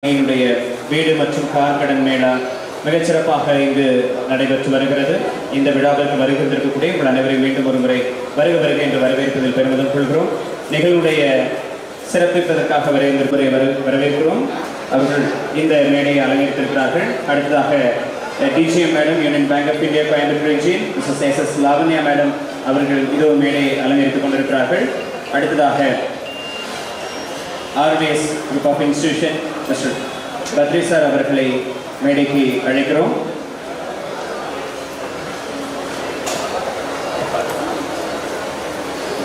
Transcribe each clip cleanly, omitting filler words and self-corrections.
எங்களுடைய வீடு மற்றும் கார் கடன் மேளா மிகச்சிறப்பாக இங்கு நடைபெற்று வருகிறது. இந்த விழாவிற்கு வருகின்றிருக்கக்கூடிய உங்கள் அனைவரையும் மீண்டும் ஒரு முறை வருக என்று வரவேற்பதில் பெருமிதம் கொள்கிறோம். நிகழ்வுடைய சிறப்பிப்பதற்காக வரவேற்கிறோம். அவர்கள் இந்த மேடையை அலங்கரித்திருக்கிறார்கள். அடுத்ததாக DGM madam, Union bank of India Coimbatore region, Mrs S Lavanya madam அவர்கள் இதோ மேடையை அலங்கரித்துக் கொண்டிருக்கிறார்கள். அடுத்ததாக RVS group of institution mister Badri sir அவர்களை மேடைக்கு அழைக்கிறோம்.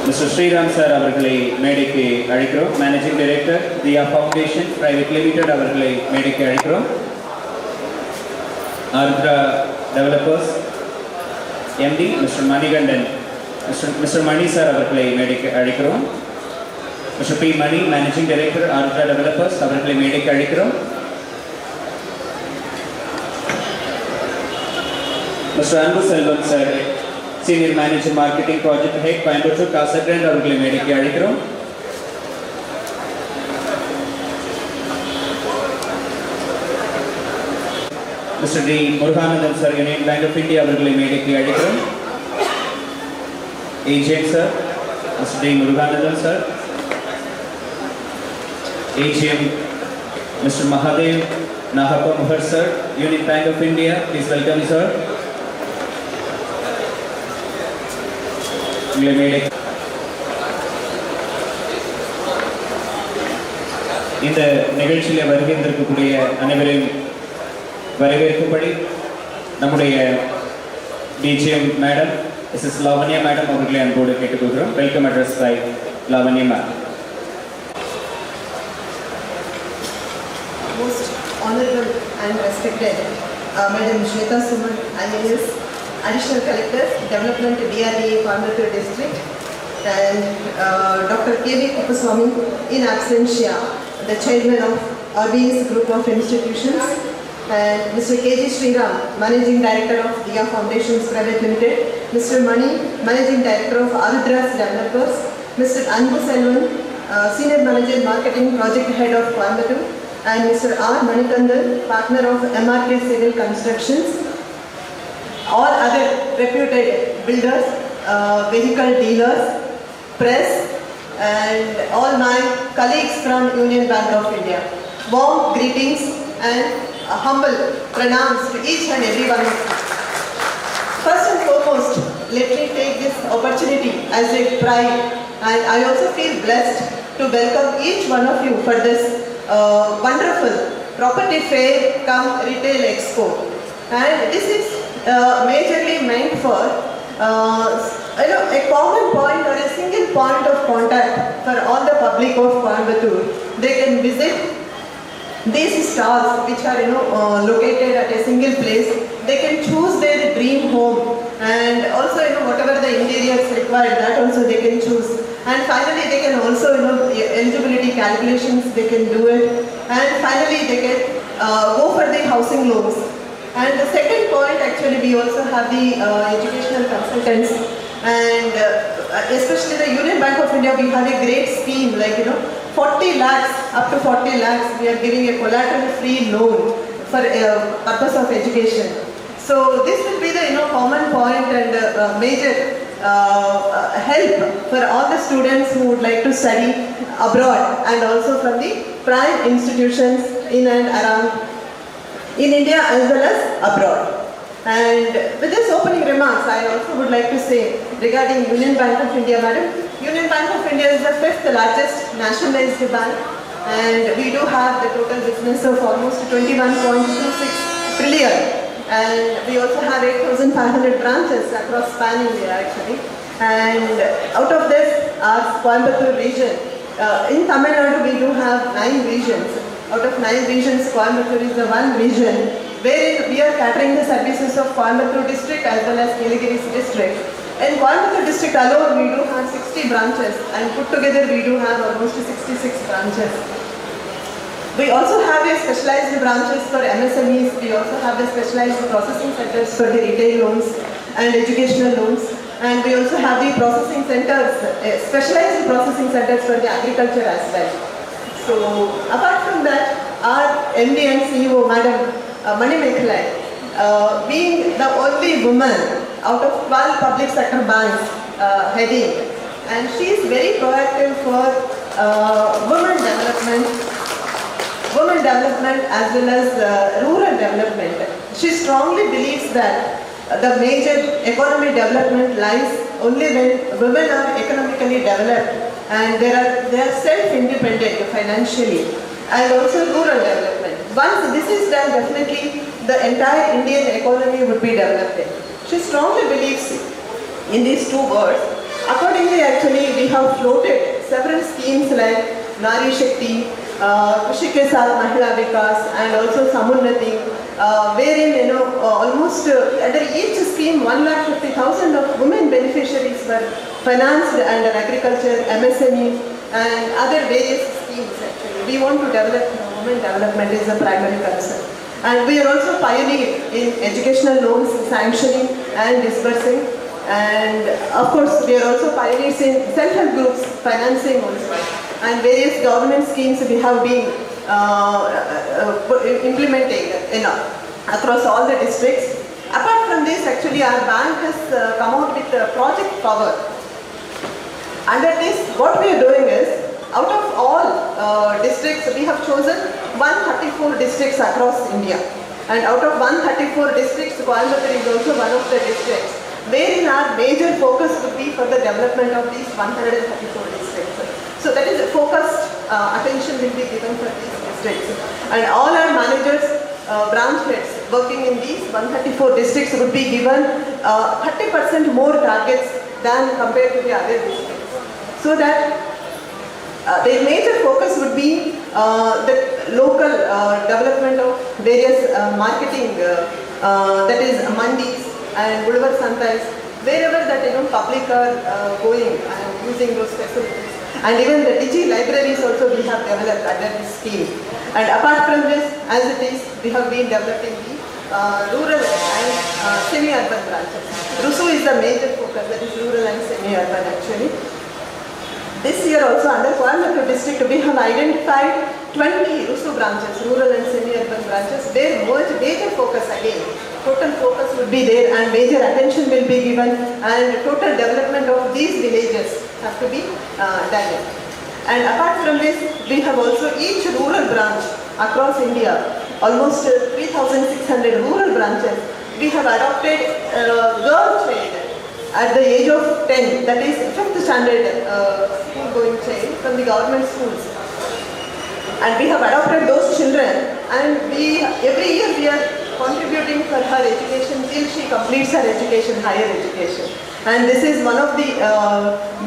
மிஸ்டர் ஸ்ரீராம் சார் அவர்களை மேடைக்கு அழைக்கிறோம். Managing director Diya foundation private limited அவர்களை மேடைக்கு அழைக்கிறோம். Aarthra developers MD mister Manikandan, mister Mani sir அவர்களை மேடைக்கு அழைக்கிறோம். Mister P Mani, managing director Aarthra developers அவர்களை மேடைக்கு அழைக்கிறோம். மிஸ்டர் அன்பு செல்வம் sir, senior manager marketing project head Coimbatore Casa Grand அவர்களை மேடைக்கு அழைக்கிறோம். Mister T Muruganandan sir, Union bank of India அவர்களை மேடைக்கு அழைக்கிறோம். Agent sir mister T Muruganandan sir. AGM Mr. Mahadev Nahapa Muhar sir, Union Bank of India, please welcome sir. இந்த நிகழ்ச்சியில் வருகின்றிருக்கக்கூடிய அனைவரையும் வரவேற்கும்படி நம்முடைய DGM madam S Lavanya madam அவர்களை அன்போடு கேட்டுக்கொள்கிறோம். Welcome address by Lavanya madam. Most honorable and respected Madam Shweta Suman, IAS, Additional Collector, Development DRDA Coimbatore District, and Dr. K.V. Kuppaswamy in absentia, the Chairman of RBS Group of Institutions, and Mr. K.G. Sriram, Managing Director of Dia Foundations Private Limited, Mr. Mani, Managing Director of Arudra's Developers, Mr. Anbu Selvan, Senior Manager Marketing Project Head of Coimbatore, and Mr. R. Manikandan, partner of MRK Civil Constructions, all other reputed builders, vehicle dealers, press, and all my colleagues from Union Bank of India. Warm greetings and humble pranams to each and every one of you. First and foremost, let me take this opportunity as a pride, and I also feel blessed to welcome each one of you for this wonderful property fair cum retail expo, and this is majorly meant for a common point or a single point of contact for all the public of Coimbatore. They can visit these stalls which are located at a single place. They can choose their dream home, and also whatever the interiors required, that also they can choose. And finally they can also eligibility calculations, they can do it, and finally they can go for the housing loans. And the second point, actually we also have the educational consultants, and especially the Union Bank of India, we have a great scheme like 40 lakhs, up to 40 lakhs we are giving a collateral free loan for purpose of education. So this will be the common point and major help for all the students who would like to study abroad, and also from the prime institutions in and around in India as well as abroad. And with this opening remarks, I also would like to say regarding Union Bank of India, madam, Union Bank of India is the 5th largest nationalized bank, and we do have the total business of almost 21.26 trillion. And we also have 8,500 branches across Pan India actually. And out of this, our Coimbatore region, in Tamil Nadu we do have 9 regions. Out of 9 regions, Coimbatore is the one region wherein we are catering the services of Coimbatore district as well as Nilgiris district. In Coimbatore district alone, we do have 60 branches, and put together we do have almost 66 branches. We also have a specialized branches for MSMEs. We also have the specialized processing centers for the retail loans and educational loans. And we also have the processing centers, specialized processing centers for the agriculture as well. So apart from that, our MD and CEO, Madam Mani Mekhalai, being the only woman out of 12 public sector banks heading, and she is very proactive for women development as well as rural development. She strongly believes that the major economic development lies only when women are economically developed and they are self-independent financially, and also rural development. Once this is done, definitely the entire Indian economy would be developed. She strongly believes in these two words. Accordingly, actually, we have floated several schemes like Nari Shakti, Krushi ke Saath Mahila Vikas, and also Samunnati, wherein almost under each scheme 1,50,000 of women beneficiaries were financed under agriculture, MSME, and other various schemes. Actually, we want to develop women development is a primary concern, and we are also pioneer in educational loans sanctioning and disbursing. And of course, we are also pioneers in self-help groups financing also, and various government schemes we have been implementing across all the districts. Apart from this, actually, our bank has come out with Project Power. Under this, what we are doing is, out of all districts, we have chosen 134 districts across India, and out of 134 districts, Coimbatore is also one of the districts, wherein our major focus would be for the development of these 134 districts. So that is focused attention will be given for these districts. And all our managers, branch heads working in these 134 districts would be given 30% more targets than compared to the other districts. So that their major focus would be the local development of various marketing, that is mandis and Boulevard Santais, wherever that public are going and using those facilities. And even the Digi libraries also we have developed under this scheme. And apart from this, as it is, we have been developing the rural and semi-urban branches. RUSU is the major focus, that is rural and semi-urban actually. This year also under Coimbatore district, we have identified 20 RUSU branches, rural and semi-urban branches, where major focus again. Total focus would be there and major attention will be given, and total development of these villages have to be done. And apart from this, we have also each rural branch across India, almost 3,600 rural branches. We have adopted girl child at the age of 10, that is 5th standard school going child from the government schools. And we have adopted those children, and every year we are contributing for her education till she completes her education, higher education. And this is one of the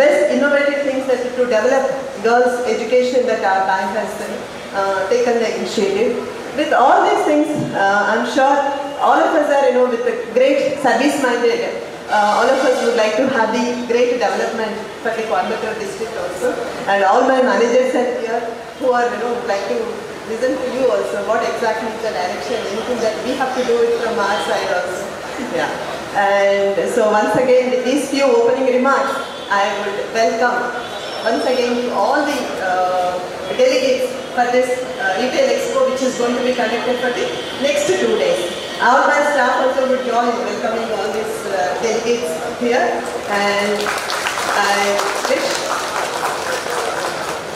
best innovative things that to develop girls' education that our bank has taken the initiative. With all these things, I'm sure all of us are, with a great service-minded. All of us would like to have the great development for the Coimbatore district also. And all my managers are here who are, would like to listen to you also, what exactly is the direction, anything that we have to do it from our side also. Yeah. And so once again, with these few opening remarks, I would welcome once again all the delegates for this retail expo, which is going to be conducted for the next 2 days. All my staff also would join welcoming all these delegates here, and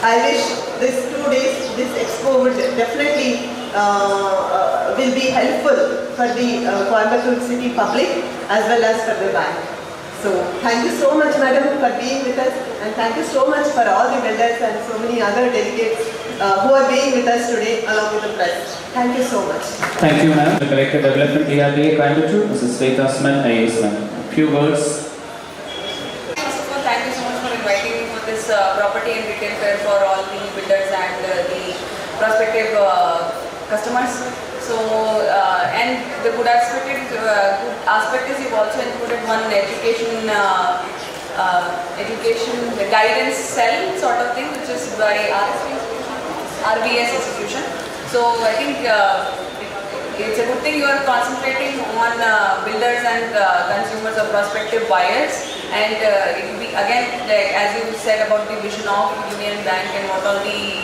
I wish this 2 days, this expo would definitely will be helpful for the Coimbatore city public as well as for the bank. So thank you so much, madam, for being with us, and thank you so much for all the builders and so many other delegates who are being with us today along with the press. Thank you so much. Thank you, ma'am. The Collector Development DRDA Coimbatore, Mrs. Sweta Asman, IAS ma'am. Few words. First of all, thank you so much for inviting me for this property and retail fair for all the builders and the prospective customers. So, and the good aspect is you've also included one education guidance cell sort of thing, which is by RVS institution. So I think it's a good thing you are concentrating on builders and consumers or prospective buyers, and it will be again, like as you said about the vision of Union Bank and what all the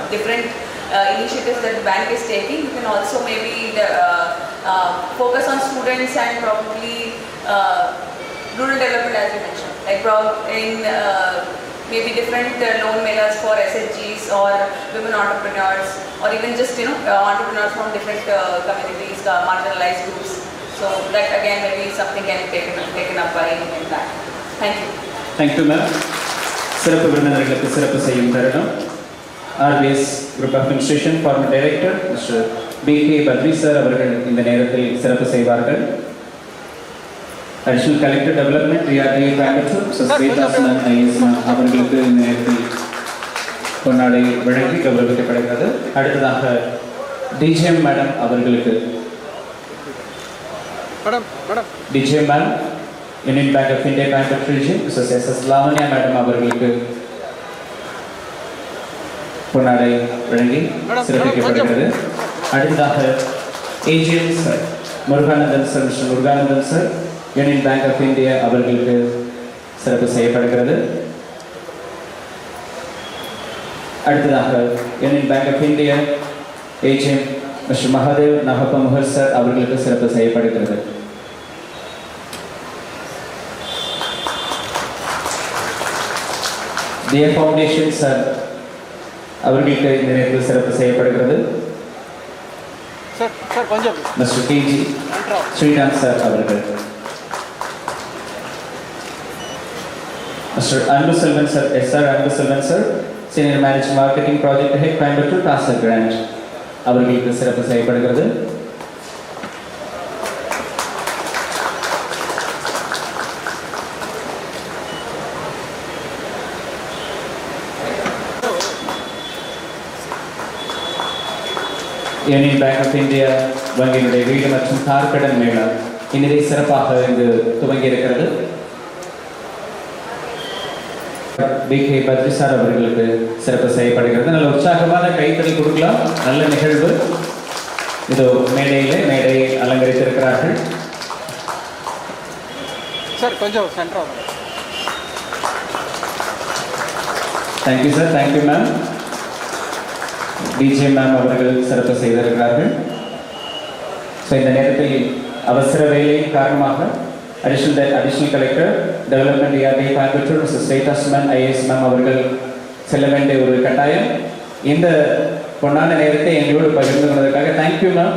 different initiatives that the bank is taking, you can also maybe focus on students and probably rural development, as you mentioned, like maybe different loan mailers for SHGs or women entrepreneurs, or even just entrepreneurs from different communities, marginalized groups. So that again maybe something can be taken up by in that. Thank you. Thank you, ma'am. சிறப்பு விருந்தினர்களுக்கு சிறப்பு செய்யும் தருணம். RBS Group of Administration Former Director Mr. B.K. Badri sir அவர்கள் இந்த நேரத்தில் சிறப்பு செய்வார்கள். Additional Collector Development DRDA Coimbatore Mr. Sweta Suman IAS அவர்களுக்கு இந்த நேரத்தில் பொன்னாடை வழங்கி கௌரவிக்கப்படுகிறது. அடுத்ததாக DGM மேடம் அவர்களுக்கு DGM madam Union Bank of India Coimbatore Region Mrs. S.S. Lavanya madam அவர்களுக்கு பொன்னாடை வழங்கி சிறப்பிக்கப்படுகிறது. அடுத்ததாக AGM sir Muruganandan sir mister Muruganandan sir Union bank of India அவர்களுக்கு சிறப்பு செய்யப்படுகிறது. அடுத்ததாக Union bank of India AGM mister Mahadev Nagappa Mukar sir அவர்களுக்கு சிறப்பு செய்யப்படுகிறது. Dear Foundation சார் அவர்களுக்கு இந்த நேரத்தில் சிறப்பு செய்யப்படுகிறது. மிஸ்டர் KG ஸ்ரீராம் சார் அவர்கள், mister Anbu Selvan sir SR Anbu Selvan sir senior manager marketing project head Coimbatore டாசர் கிராண்ட் அவர்களுக்கு சிறப்பு செய்யப்படுகிறது. யூனியன் பேங்க் ஆஃப் இந்தியா வங்கியினுடைய வீடு மற்றும் கார் கடன் மேளா இன்றைய சிறப்பாக இங்கு துவங்கி இருக்கிறது. B.K. Badri சார் அவர்களுக்கு சிறப்பு செய்யப்படுகிறது. நல்ல உற்சாகமான கைத்தறி கொடுக்கலாம். நல்ல நிகழ்வு. இதோ மேடை அலங்கரித்திருக்கிறார்கள். சார் கொஞ்சம் சென்டரா. Thank you sir. Thank you ma'am. DGM ma'am அவர்கள் சிறப்பு செய்திருக்கிறார்கள். ஸோ இந்த நேரத்தில் அவசர வேலையின் காரணமாக additional collector development DRDA Coimbatore mister Swetha Suman IAS ma'am அவர்கள் செல்ல வேண்டிய ஒரு கட்டாயம். இந்த பொன்னான நேரத்தை எங்களோடு பகிர்ந்து கொண்டதற்காக தேங்க்யூ மேம்.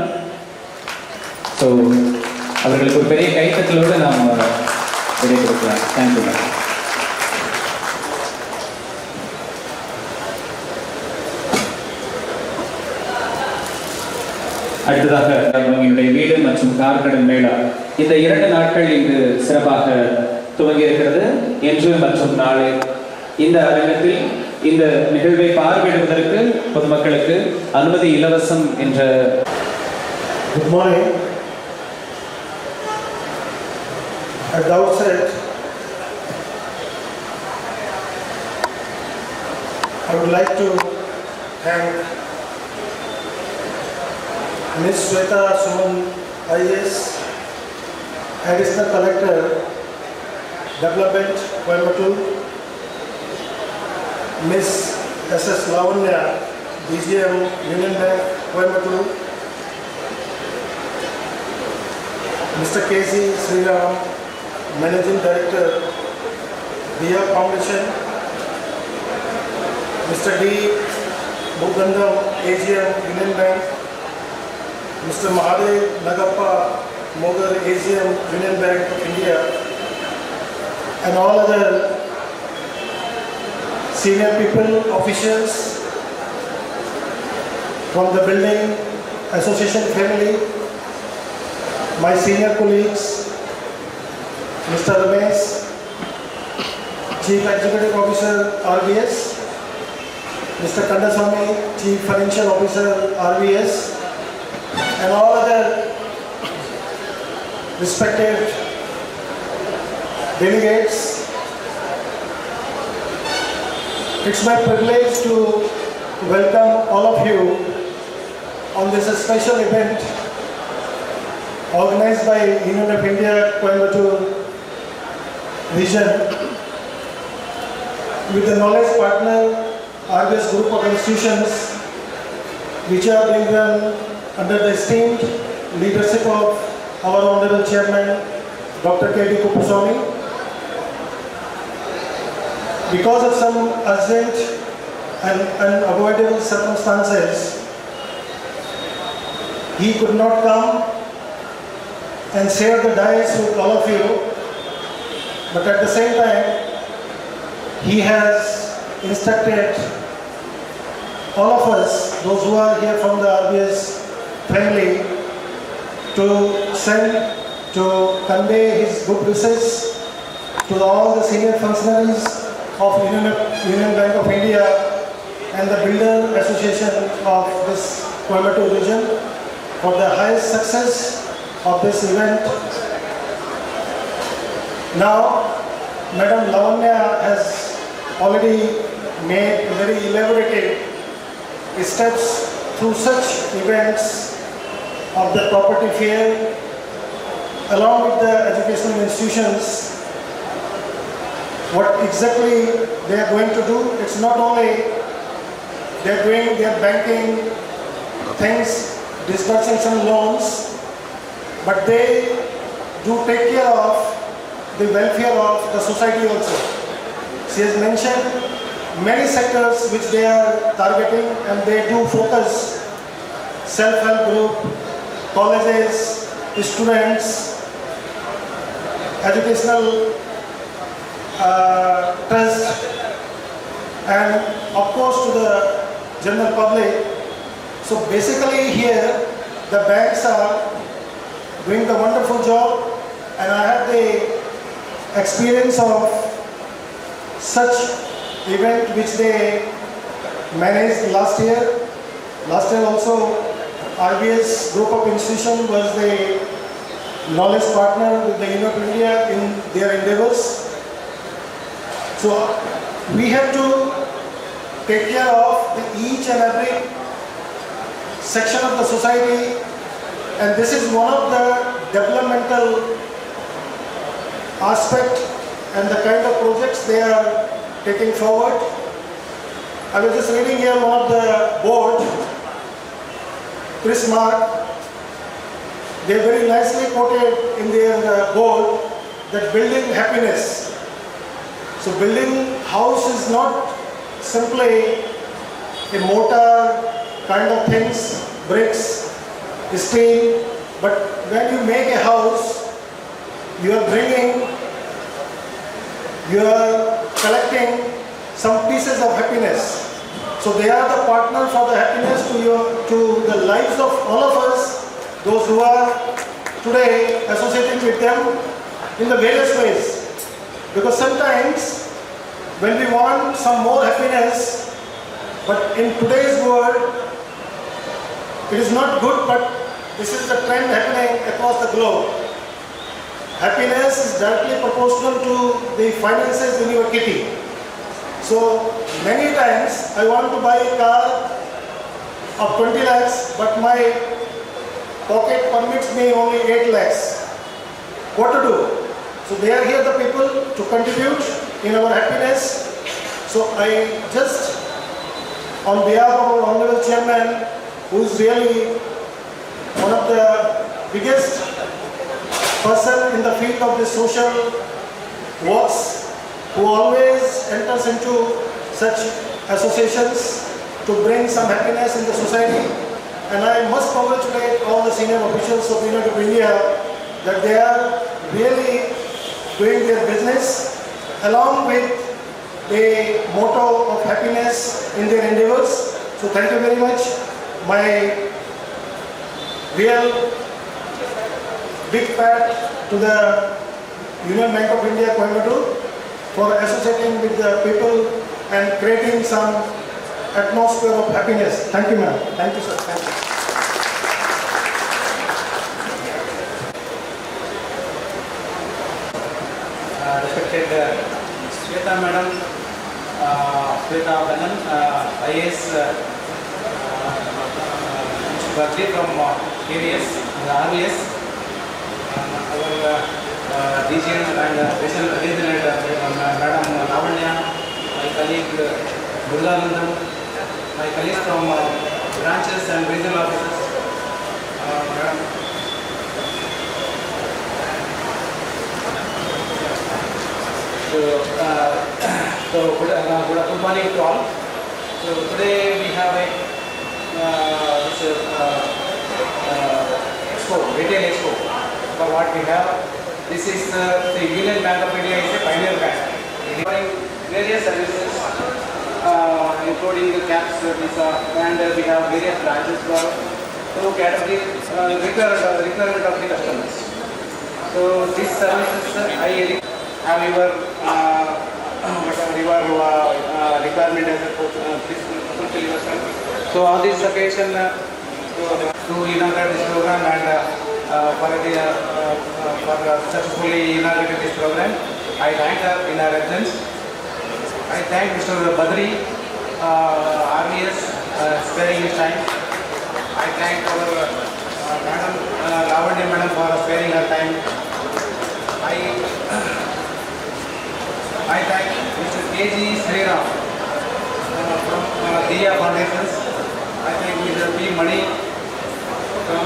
ஸோ அவர்களுக்கு ஒரு பெரிய கைத்தட்டலோடு நாம் விடை கொடுக்கலாம். Thank you ma'am. அடுத்ததாக வங்கியினுடைய வீடு மற்றும் கார் கடன் மேளா இந்த 2 நாட்கள் இங்கு சிறப்பாக துவங்கி இருக்கிறது. இன்று மற்றும் நாளை இந்த அரங்கத்தில் இந்த நிகழ்வை பார்வையிடுவதற்கு பொதுமக்களுக்கு அனுமதி இலவசம் என்ற. Good morning. At the outset, I would like to thank Ms. Sweta Suman IAS, Additional Collector, Development, Coimbatore, Ms. S.S. Lavanya, DGM, Union Bank, Coimbatore, Mr. K.C. Sriram, Managing Director, Dia Foundation, Mr. D. Bugandam, AGM, Union Bank, Mr. Mahadev Nagappa, Mogar, AGM, Union Bank of India, and all other senior people, officials from the building association family, my senior colleagues, Mr. Ramesh, Chief Executive Officer, RBS, Mr. Kandaswamy, Chief Financial Officer, RBS, and all other respected delegates. It's my privilege to welcome all of you on this special event organized by Union of India Coimbatore region with the knowledge partner RBS Group of Institutions which are being run under the esteemed leadership of our Honorable Chairman, Dr. K.B. Kuppuswamy. Because of some urgent and unavoidable circumstances, he could not come and share the dais with all of you, but at the same time, he has instructed all of us, those who are here from the RBS family, to send, to convey his good wishes to all the senior functionaries of Union Bank of India and the Builder Association of this Coimbatore region for the highest success of this event. Now, Madam Lavanya has already made very elaborate steps through such events of the property fair along with the educational institutions. What exactly they are going to do, it's not only they are doing their banking things, disbursing some loans, but they do take care of the welfare of the society also. She has mentioned many sectors which they are targeting, and they do focus self-help group, colleges, students, educational trust, and of course to the general public. So basically here the banks are doing the wonderful job, and I have the experience of such event which they managed last year. Last year also RBS group of institution was the knowledge partner with the Union of India in their endeavors. So we have to take care of each and every section of the society, and this is one of the developmental aspect and the kind of projects they are taking forward. I was just reading here one of the board, Chris Mark. They very nicely quoted in their board that building happiness. So building house is not simply a mortar kind of things, bricks, steel, but when you make a house, you are collecting some pieces of happiness. So they are the partner for the happiness to the lives of all of us, those who are today associating with them in the various ways. Because sometimes when we want some more happiness, but in today's world, it is not good, but this is the trend happening across the globe. Happiness is directly proportional to the finances in your kitty. So many times I want to buy a car of 20 lakhs, but my pocket permits me only 8 lakhs. What to do? So they are here the people to contribute in our happiness. So I just, on behalf of our Honorable Chairman, who is really one of the biggest person in the field of the social works, who always enters into such associations to bring some happiness in the society. And I must congratulate all the senior officials of Union of India that they are really doing their business along with the motto of happiness in their endeavors. So thank you very much. My real big pat to the Union Bank of India, Coimbatore, for associating with the people and creating some atmosphere of happiness. Thank you, ma'am. Thank you, sir. Thank you. Respected Shweta Madam, Shweta Balan, IAS Berkeley from KVS, RBS, our region and regional Madam Lavanya, my colleague Durganandam, my colleagues from branches and regional offices. Madam. So good morning to all. So today we have a expo, retail expo. For what we have, this is the Union Bank of India is a pioneer bank, providing various services, including the cash visa, and we have various branches for two categories requirement of the customers. So these services I have your requirement as a fulfill yourself. So on this occasion, to inaugurate this program and for successfully inaugurating this program, I thank her in her absence. I thank Mr. Badri, RVS, sparing his time. I thank our Madam Lavanya Madam for sparing her time. I thank Mr. KG Sriram from Diya Foundations. I thank Mr. P. Mani from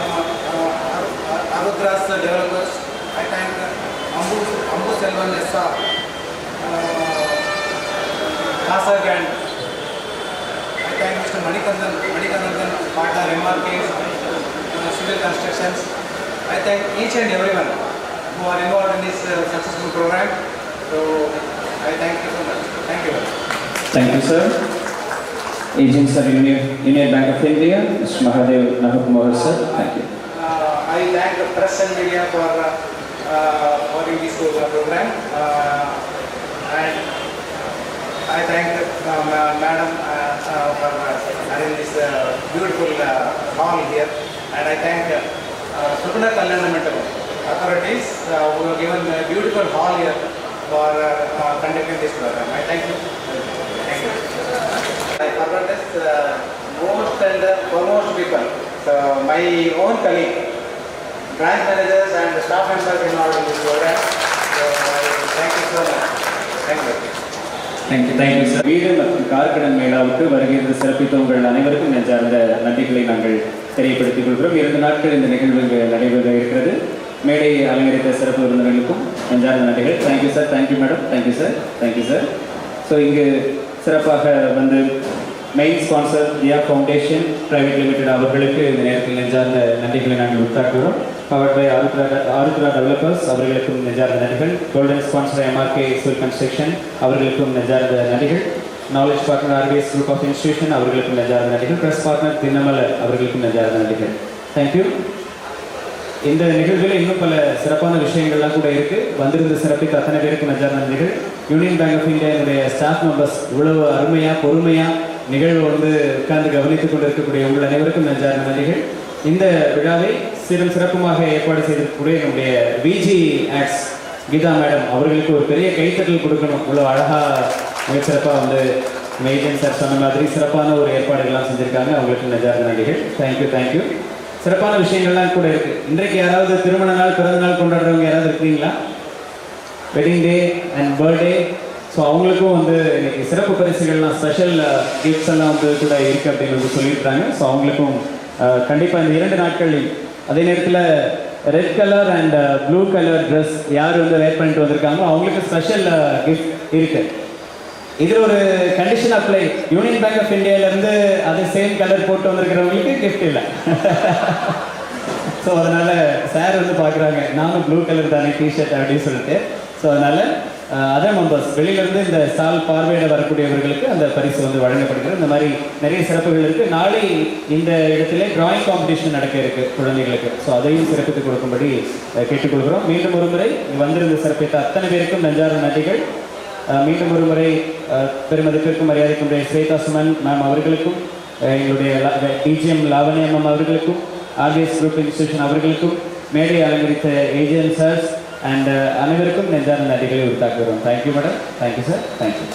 Arudras Developers. I thank Ambu Selvan Essa, Kasargand. I thank Mr. Manikandan, partner MRK, Civil Constructions. I thank each and everyone who are involved in this successful program. So I thank you so much. Thank you. Thank you, sir. Agents of Union Bank of India, Mr. Mahadev Nahakumar, sir. Thank you. I thank the press and media for this program. And I thank Madam for having this beautiful hall here. And I thank Sukuna Kalyana Mandapam authorities who have given a beautiful hall here for conducting this program. I thank you. Thank you. I forgot this most and foremost people. So my own colleague, branch managers and staff members involved in this program. So thank you so much. Thank you. Thank you sir. வீடு மற்றும் கார்கடன் மேளாவுக்கு வருகின்ற சிறப்பித்த உங்கள் அனைவருக்கும் நெஞ்சார்ந்த நன்றிகளை நாங்கள் தெரியப்படுத்திக் கொள்கிறோம். 2 நாட்கள் இந்த நிகழ்வு இங்கு நடைபெற இருக்கிறது. மேடை அலங்கரித்த சிறப்பு விருந்தினர்களுக்கும் நெஞ்சார்ந்த நன்றிகள். Thank you sir. Thank you madam. Thank you sir. Thank you sir. So இங்கு சிறப்பாக வந்து main sponsor Diya foundation private limited அவர்களுக்கு இந்த நேரத்தில் நெஞ்சார்ந்த நன்றிகளை நாங்கள் உத்தாக்குகிறோம். பவர்ட் பை ஆருத்ரா டெவலப்பர்ஸ் அவர்களுக்கும் நெஞ்சார்ந்த நன்றிகள். Golden sponsor MRK civil construction அவர்களுக்கும் நெஞ்சார்ந்த நன்றிகள். Knowledge partner RBS group of institution அவர்களுக்கும் நெஞ்சார்ந்த நன்றிகள். பிரஸ் பார்ட்னர் தினமலர் அவர்களுக்கும் நெஞ்சார்ந்த நன்றிகள். தேங்க்யூ. இந்த நிகழ்வில் இன்னும் பல சிறப்பான விஷயங்கள்லாம் கூட இருக்கு. வந்திருந்த சிறப்பித்த அத்தனை பேருக்கும் நெஞ்சார்ந்த நன்றிகள். யூனியன் பேங்க் ஆஃப் இந்தியாவுடைய ஸ்டாஃப் மெம்பர்ஸ் இவ்வளவு அருமையாக பொறுமையாக நிகழ்வு வந்து உட்கார்ந்து கவனித்துக் கொண்டிருக்கக்கூடிய உங்கள் அனைவருக்கும் நெஞ்சார்ந்த நன்றிகள். இந்த விழாவை சிறப்புமாக ஏற்பாடு செய்திருக்கக்கூடிய நம்முடைய விஜி ஆக்ட்ஸ் கீதா மேடம் அவர்களுக்கு ஒரு பெரிய கைத்தட்டல் கொடுக்கணும். இவ்வளோ அழகாக மிகச்சிறப்பாக வந்து மெய்ஜன் சார் சொன்ன மாதிரி சிறப்பான ஒரு ஏற்பாடுகள்லாம் செஞ்சுருக்காங்க. அவங்களுக்கு நெஞ்சார்ந்த நன்றிகள். தேங்க்யூ. தேங்க்யூ. சிறப்பான விஷயங்கள்லாம் கூட இருக்குது. இன்றைக்கு யாராவது திருமண நாள் பிறந்த நாள் கொண்டாடுறவங்க யாராவது இருக்கிறீங்களா? Wedding day and birthday. So அவங்களுக்கும் வந்து இன்னைக்கு சிறப்பு பரிசுகள்லாம் ஸ்பெஷல் கிஃப்ட்ஸ் எல்லாம் வந்து கூட இருக்குது அப்படின்னு சொல்லியிருக்காங்க. ஸோ அவங்களுக்கும் கண்டிப்பாக இந்த 2 நாட்களில் அதே நேரத்தில் red colour and blue colour dress யார் வந்து வேர் பண்ணிட்டு வந்திருக்காங்களோ அவங்களுக்கு ஸ்பெஷல் கிஃப்ட் இருக்குது. இதில் ஒரு condition apply. Union bank of இந்தியாவிலேருந்து அதே சேம் கலர் போட்டு வந்திருக்கிறவங்களுக்கு கிஃப்ட் இல்லை. ஸோ அதனால் சார் வந்து பார்க்குறாங்க நானும் ப்ளூ கலர் தானே டிஷர்ட் அப்படின்னு சொல்லிட்டு. ஸோ அதனால் அதர் மெம்பர்ஸ் வெளியிலேருந்து இந்த ஸ்டால் பார்வையிட வரக்கூடியவர்களுக்கு அந்த பரிசு வந்து வழங்கப்படுகிறது. இந்த மாதிரி நிறைய சிறப்புகள் இருக்குது. நாளை இந்த இடத்துல டிராயிங் காம்படிஷன் நடக்க இருக்குது குழந்தைகளுக்கு. ஸோ அதையும் சிறப்பித்து கொடுக்கும்படி கேட்டுக்கொள்கிறோம். மீண்டும் ஒரு முறை வந்திருந்து சிறப்பித்த அத்தனை பேருக்கும் நெஞ்சார்ந்த நன்றிகள். மீண்டும் ஒரு முறை பெருமதிப்பிற்கும் மரியாதைக்கும் ஸ்வேதா சுமன் மேம் அவர்களுக்கும், எங்களுடைய டிஜிஎம் லாவண்யா மேம் அவர்களுக்கும், ஆர்பிஎஸ் குரூப் இன்ஸ்டிடியூஷன் அவர்களுக்கும், மேடை அலங்கரித்த ஏஜிஎன் சார்ஸ் அண்ட் அனைவருக்கும் நெஞ்சார்ந்த நன்றிகளை உரித்தாக்குகிறோம். Thank you madam. Thank you sir. Thank you.